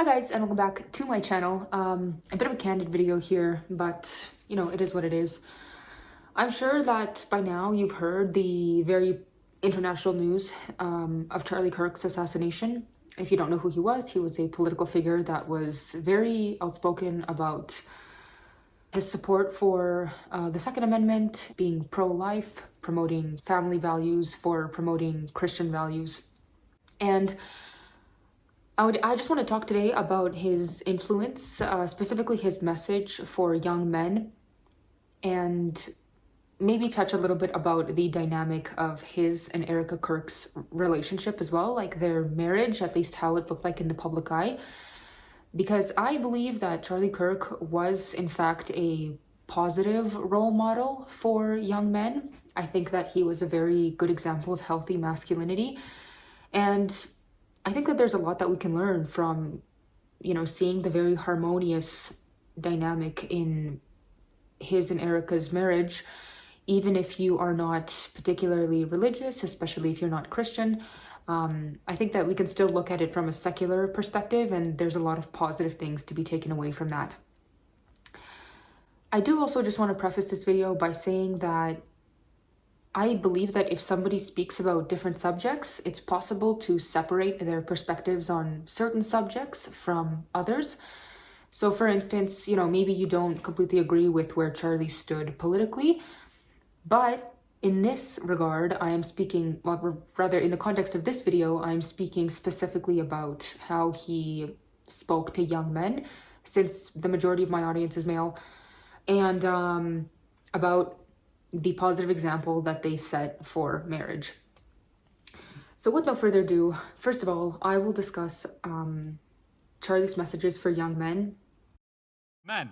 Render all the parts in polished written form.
guys, and welcome back to my channel. A bit of a candid video here, but you know, it is what it is. I'm sure that by now you've heard the very international news of Charlie Kirk's assassination. If you don't know who he was a political figure that was very outspoken about his support for the Second Amendment, being pro-life, promoting family values, for promoting Christian values. And I just want to talk today about his influence, specifically his message for young men, and maybe touch a little bit about the dynamic of his and Erica Kirk's relationship as well, like their marriage, at least how it looked like in the public eye. Because I believe that Charlie Kirk was, in fact, a positive role model for young men. I think that he was a very good example of healthy masculinity. And I think that there's a lot that we can learn from, you know, seeing the very harmonious dynamic in his and Erica's marriage, even if you are not particularly religious, especially if you're not Christian. I think that we can still look at it from a secular perspective, and there's a lot of positive things to be taken away from that. I do also just want to preface this video by saying that I believe that if somebody speaks about different subjects, it's possible to separate their perspectives on certain subjects from others. So for instance, you know, maybe you don't completely agree with where Charlie stood politically, but in this regard, I am speaking, well, rather in the context of this video, I'm speaking specifically about how he spoke to young men, since the majority of my audience is male, and about the positive example that they set for marriage. So with no further ado, first of all, I will discuss Charlie's messages for young men. Men,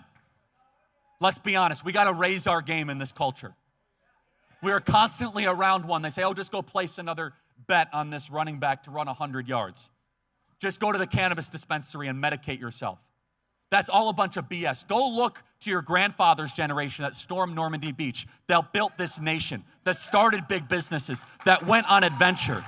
let's be honest, we got to raise our game in this culture. We are constantly around one. They say, oh, just go place another bet on this running back to run 100 yards. Just go to the cannabis dispensary and medicate yourself. That's all a bunch of BS. Go look to your grandfather's generation that stormed Normandy Beach, that built this nation, that started big businesses, that went on adventure.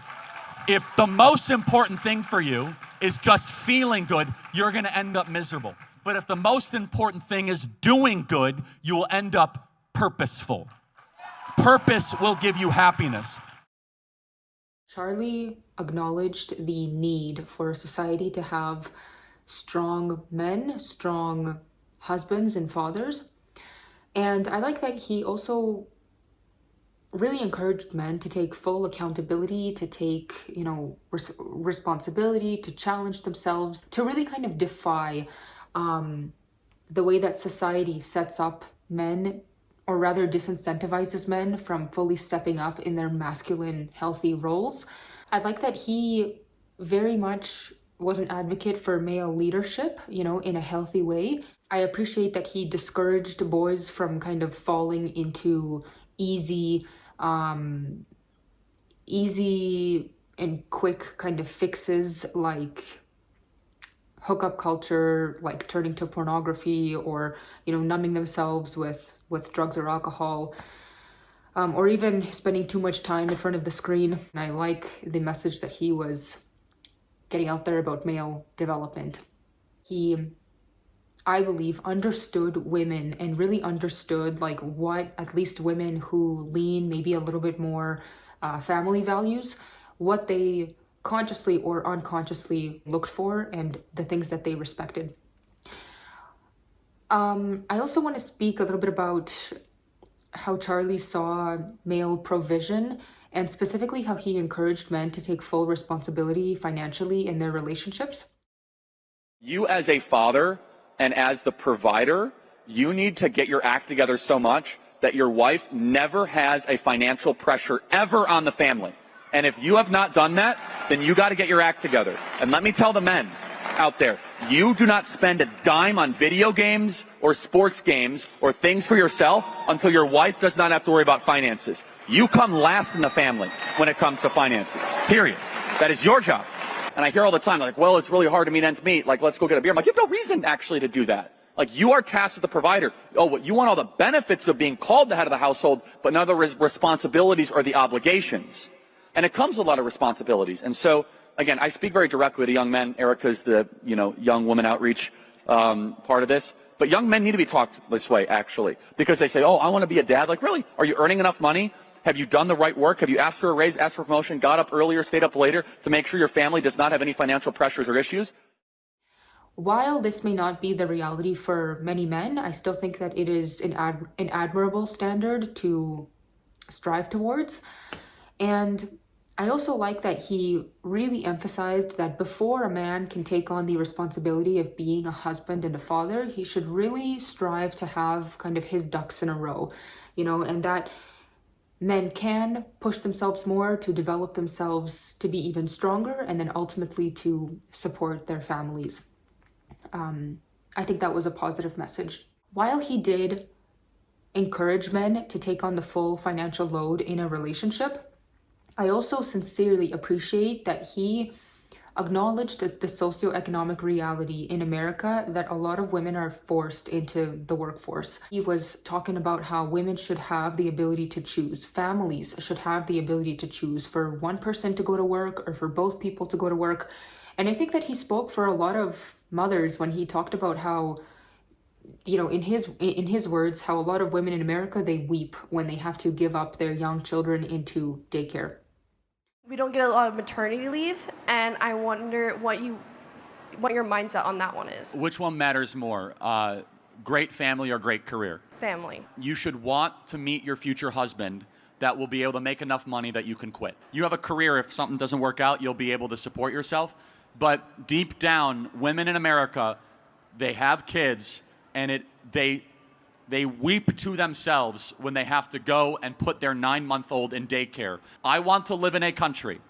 If the most important thing for you is just feeling good, you're going to end up miserable. But if the most important thing is doing good, you will end up purposeful. Purpose will give you happiness. Charlie acknowledged the need for society to have strong men, strong husbands and fathers. And I like that he also really encouraged men to take full accountability, to take, you know, responsibility, to challenge themselves, to really kind of defy the way that society sets up men, or rather disincentivizes men from fully stepping up in their masculine, healthy roles. I like that he very much was an advocate for male leadership, you know, in a healthy way. I appreciate that he discouraged boys from kind of falling into easy and quick kind of fixes, like hookup culture, like turning to pornography, or, you know, numbing themselves with drugs or alcohol, or even spending too much time in front of the screen. And I like the message that he was getting out there about male development. He, I believe, understood women and really understood like what at least women who lean maybe a little bit more family values, what they consciously or unconsciously looked for, and the things that they respected. I also want to speak a little bit about how Charlie saw male provision, and specifically how he encouraged men to take full responsibility financially in their relationships. You as a father and as the provider, you need to get your act together so much that your wife never has a financial pressure ever on the family. And if you have not done that, then you got to get your act together. And let me tell the men out there, you do not spend a dime on video games or sports games or things for yourself until your wife does not have to worry about finances. You come last in the family when it comes to finances, period. That is your job. And I hear all the time, like, well, it's really hard to meet ends meet. Like, let's go get a beer. I'm like, you have no reason actually to do that. Like, you are tasked with the provider. Oh, what you want all the benefits of being called the head of the household, but none of the responsibilities or the obligations. And it comes with a lot of responsibilities. And so again, I speak very directly to young men. Erica's the, young woman outreach part of this. But young men need to be talked this way, actually, because they say, oh, I want to be a dad. Like, really? Are you earning enough money? Have you done the right work? Have you asked for a raise, asked for promotion, got up earlier, stayed up later to make sure your family does not have any financial pressures or issues? While this may not be the reality for many men, I still think that it is an admirable standard to strive towards. And I also like that he really emphasized that before a man can take on the responsibility of being a husband and a father, he should really strive to have kind of his ducks in a row, and that men can push themselves more to develop themselves to be even stronger and then ultimately to support their families. I think that was a positive message. While he did encourage men to take on the full financial load in a relationship, I also sincerely appreciate that he acknowledged the socioeconomic reality in America that a lot of women are forced into the workforce. He was talking about how women should have the ability to choose. Families should have the ability to choose for one person to go to work or for both people to go to work. And I think that he spoke for a lot of mothers when he talked about how, in his words, how a lot of women in America, they weep when they have to give up their young children into daycare. We don't get a lot of maternity leave, and I wonder what your mindset on that one is. Which one matters more, great family or great career? Family. You should want to meet your future husband that will be able to make enough money that you can quit. You have a career, if something doesn't work out, you'll be able to support yourself. But deep down, women in America, they have kids, and they weep to themselves when they have to go and put their 9-month-old in daycare. I want to live in a country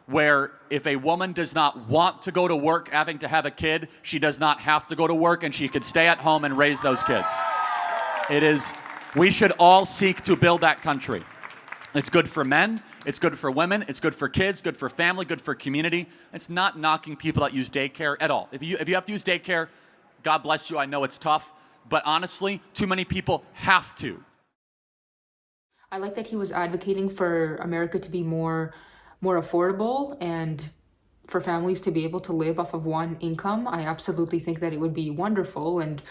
where if a woman does not want to go to work having to have a kid, she does not have to go to work and she could stay at home and raise those kids. We should all seek to build that country. It's good for men, it's good for women, it's good for kids, good for family, good for community. It's not knocking people that use daycare at all. If you have to use daycare, God bless you, I know it's tough. But honestly, too many people have to. I like that he was advocating for America to be more affordable and for families to be able to live off of one income. I absolutely think that it would be wonderful and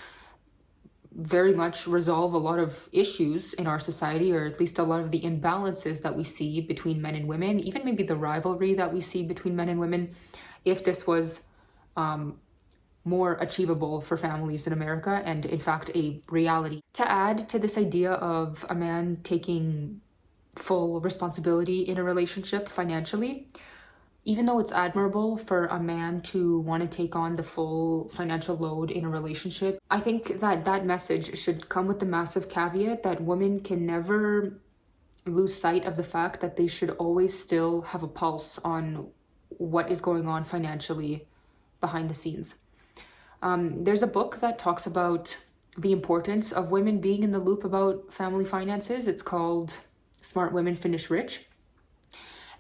very much resolve a lot of issues in our society, or at least a lot of the imbalances that we see between men and women, even maybe the rivalry that we see between men and women, if this was more achievable for families in America and in fact a reality. To add to this idea of a man taking full responsibility in a relationship financially, even though it's admirable for a man to want to take on the full financial load in a relationship, I think that that message should come with the massive caveat that women can never lose sight of the fact that they should always still have a pulse on what is going on financially behind the scenes. There's a book that talks about the importance of women being in the loop about family finances. It's called Smart Women Finish Rich.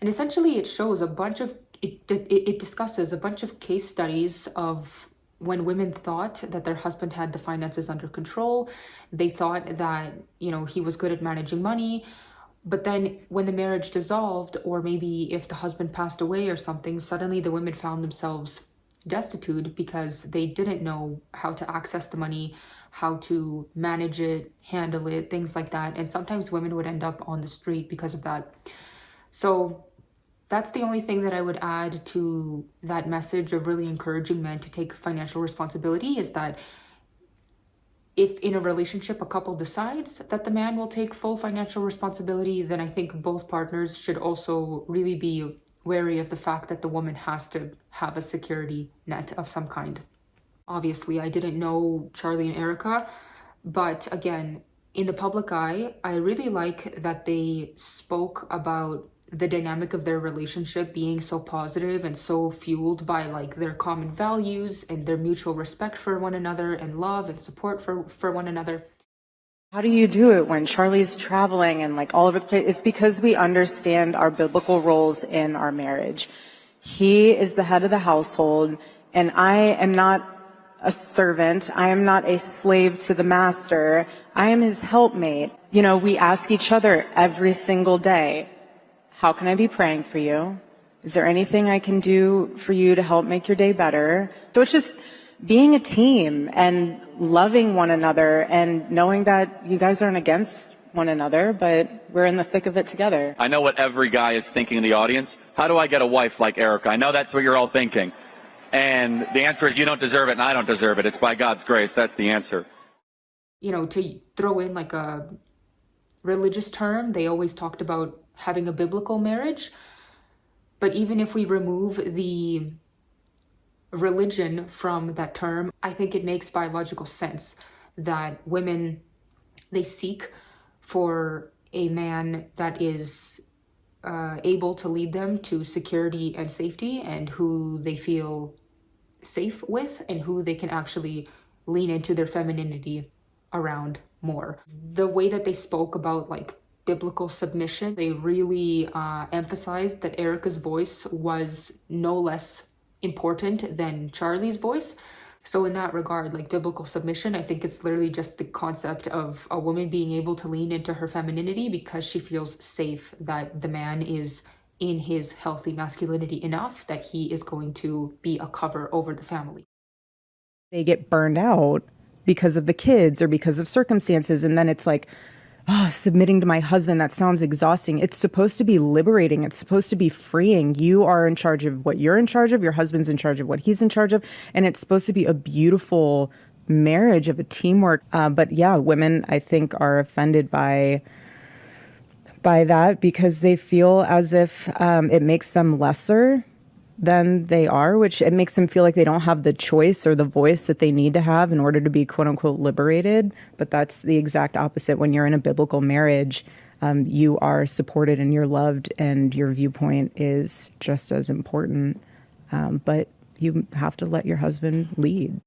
And essentially it shows it discusses a bunch of case studies of when women thought that their husband had the finances under control. They thought that, he was good at managing money. But then when the marriage dissolved, or maybe if the husband passed away or something, suddenly the women found themselves destitute because they didn't know how to access the money, how to manage it, handle it, things like that. And sometimes women would end up on the street because of that. So that's the only thing that I would add to that message of really encouraging men to take financial responsibility, is that if in a relationship a couple decides that the man will take full financial responsibility, then I think both partners should also really be wary of the fact that the woman has to have a security net of some kind. Obviously, I didn't know Charlie and Erica, but again, in the public eye, I really like that they spoke about the dynamic of their relationship being so positive and so fueled by their common values and their mutual respect for one another and love and support for one another. How do you do it when Charlie's traveling and all over the place? It's because we understand our biblical roles in our marriage. He is the head of the household, and I am not a servant. I am not a slave to the master. I am his helpmate. We ask each other every single day, how can I be praying for you? Is there anything I can do for you to help make your day better? So it's just being a team and loving one another and knowing that you guys aren't against one another, but we're in the thick of it together. I know what every guy is thinking in the audience. How do I get a wife like Erica? I know that's what you're all thinking. And the answer is you don't deserve it and I don't deserve it. It's by God's grace. That's the answer. You know, to throw in like a religious term, they always talked about having a biblical marriage. But even if we remove the religion from that term, I think it makes biological sense that women, they seek for a man that is able to lead them to security and safety, and who they feel safe with, and who they can actually lean into their femininity around more. The way that they spoke about like biblical submission, they really emphasized that Erica's voice was no less important than Charlie's voice. So in that regard, like biblical submission, I think it's literally just the concept of a woman being able to lean into her femininity because she feels safe that the man is in his healthy masculinity enough that he is going to be a cover over the family. They get burned out because of the kids or because of circumstances, and then it's like, oh, submitting to my husband, that sounds exhausting. It's supposed to be liberating. It's supposed to be freeing. You are in charge of what you're in charge of. Your husband's in charge of what he's in charge of. And it's supposed to be a beautiful marriage of a teamwork. But yeah, women, I think, are offended by that because they feel as if it makes them lesser than they are, which it makes them feel like they don't have the choice or the voice that they need to have in order to be quote unquote liberated. But that's the exact opposite. When you're in a biblical marriage, you are supported and you're loved, and your viewpoint is just as important. But you have to let your husband lead.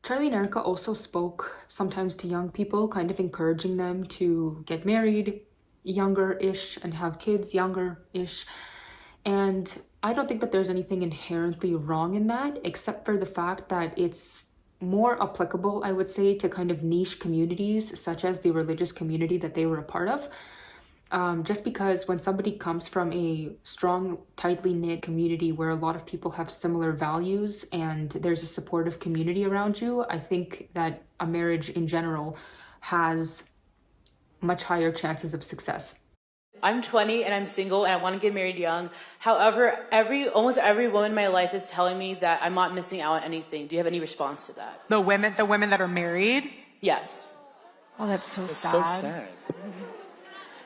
Charlie and Erica also spoke sometimes to young people, kind of encouraging them to get married younger-ish and have kids younger-ish. And I don't think that there's anything inherently wrong in that, except for the fact that it's more applicable, I would say, to kind of niche communities, such as the religious community that they were a part of. Just because when somebody comes from a strong, tightly knit community where a lot of people have similar values and there's a supportive community around you, I think that a marriage in general has much higher chances of success. I'm 20 and I'm single and I want to get married young. However, almost every woman in my life is telling me that I'm not missing out on anything. Do you have any response to that? The women that are married? Yes. Oh, that's so sad. So sad.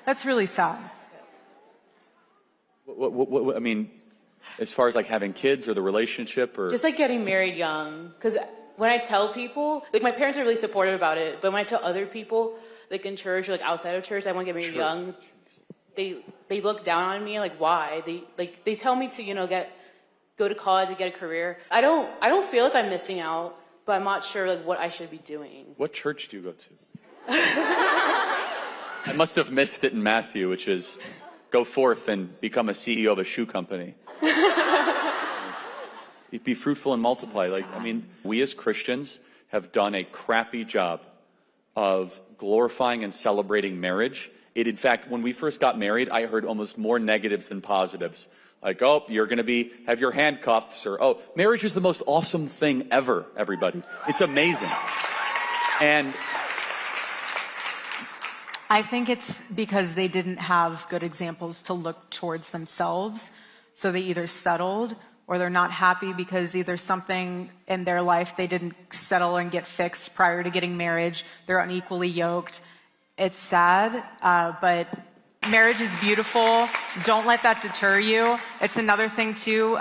That's really sad. What, I mean, as far as like having kids or the relationship or... Just like getting married young. Because when I tell people, like my parents are really supportive about it, but when I tell other people, like in church or like outside of church, I want to get married young, they look down on me, like why? They tell me to, go to college and get a career. I don't feel like I'm missing out, but I'm not sure like what I should be doing. What church do you go to? I must have missed it in Matthew, which is go forth and become a CEO of a shoe company. Be fruitful and multiply. We as Christians have done a crappy job of glorifying and celebrating marriage. In fact, when we first got married, I heard almost more negatives than positives. Like, oh, you're going to have your handcuffs, or, oh, marriage is the most awesome thing ever, everybody. It's amazing. And I think it's because they didn't have good examples to look towards themselves. So they either settled or they're not happy because either something in their life they didn't settle and get fixed prior to getting marriage. They're unequally yoked. It's sad, but marriage is beautiful. Don't let that deter you. It's another thing too.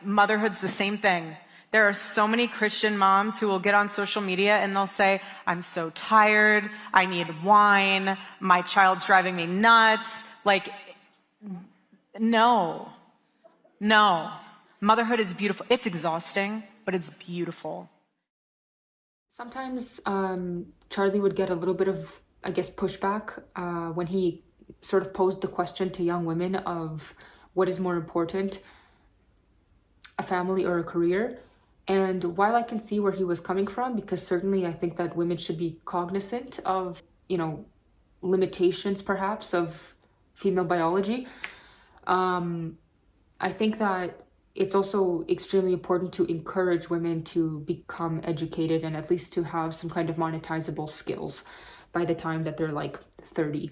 Motherhood's the same thing. There are so many Christian moms who will get on social media and they'll say, I'm so tired. I need wine. My child's driving me nuts. No. Motherhood is beautiful. It's exhausting, but it's beautiful. Sometimes Charlie would get a little bit of, pushback when he sort of posed the question to young women of what is more important, a family or a career. And while I can see where he was coming from, because certainly I think that women should be cognizant of, limitations perhaps of female biology, I think that it's also extremely important to encourage women to become educated and at least to have some kind of monetizable skills by the time that they're like 30,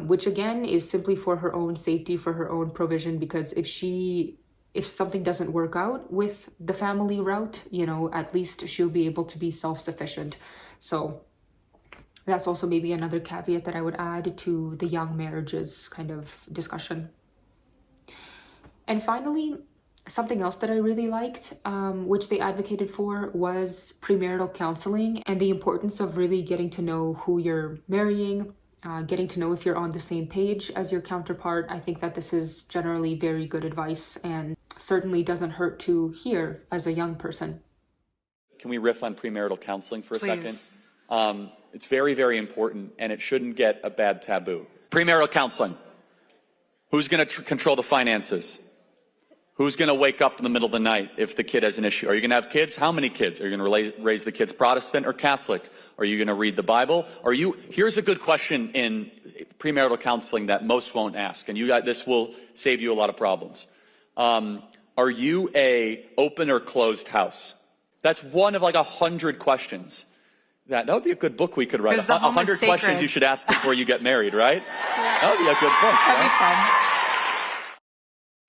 which again is simply for her own safety, for her own provision, because if something doesn't work out with the family route, you know, at least she'll be able to be self-sufficient. So that's also maybe another caveat that I would add to the young marriages kind of discussion. And finally, something else that I really liked, which they advocated for, was premarital counseling and the importance of really getting to know who you're marrying, getting to know if you're on the same page as your counterpart. I think that this is generally very good advice and certainly doesn't hurt to hear as a young person. Can we riff on premarital counseling for a Please. second? It's very, very important, and it shouldn't get a bad taboo. Premarital counseling. Who's going to control the finances? Who's going to wake up in the middle of the night if the kid has an issue? Are you going to have kids? How many kids? Are you going to raise the kids Protestant or Catholic? Are you going to read the Bible? Here's a good question in premarital counseling that most won't ask, and this will save you a lot of problems. Are you a open or closed house? That's one of like 100 questions. That would be a good book we could write. 100 questions you should ask before you get married, right? Yeah. That would be a good book. That'd be fun.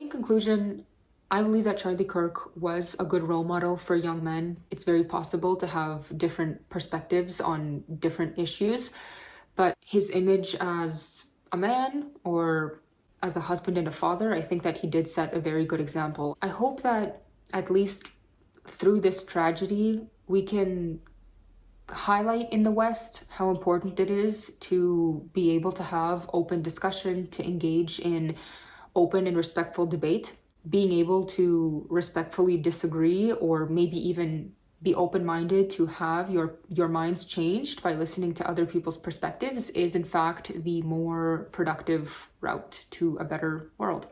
In conclusion, I believe that Charlie Kirk was a good role model for young men. It's very possible to have different perspectives on different issues, but his image as a man or as a husband and a father, I think that he did set a very good example. I hope that at least through this tragedy, we can highlight in the West how important it is to be able to have open discussion, to engage in open and respectful debate. Being able to respectfully disagree or maybe even be open-minded to have your minds changed by listening to other people's perspectives is in fact the more productive route to a better world.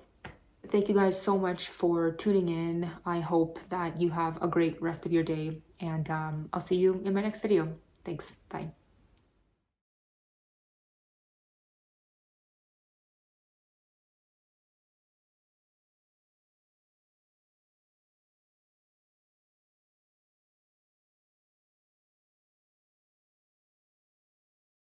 Thank you guys so much for tuning in. I hope that you have a great rest of your day, and I'll see you in my next video. Thanks. Bye.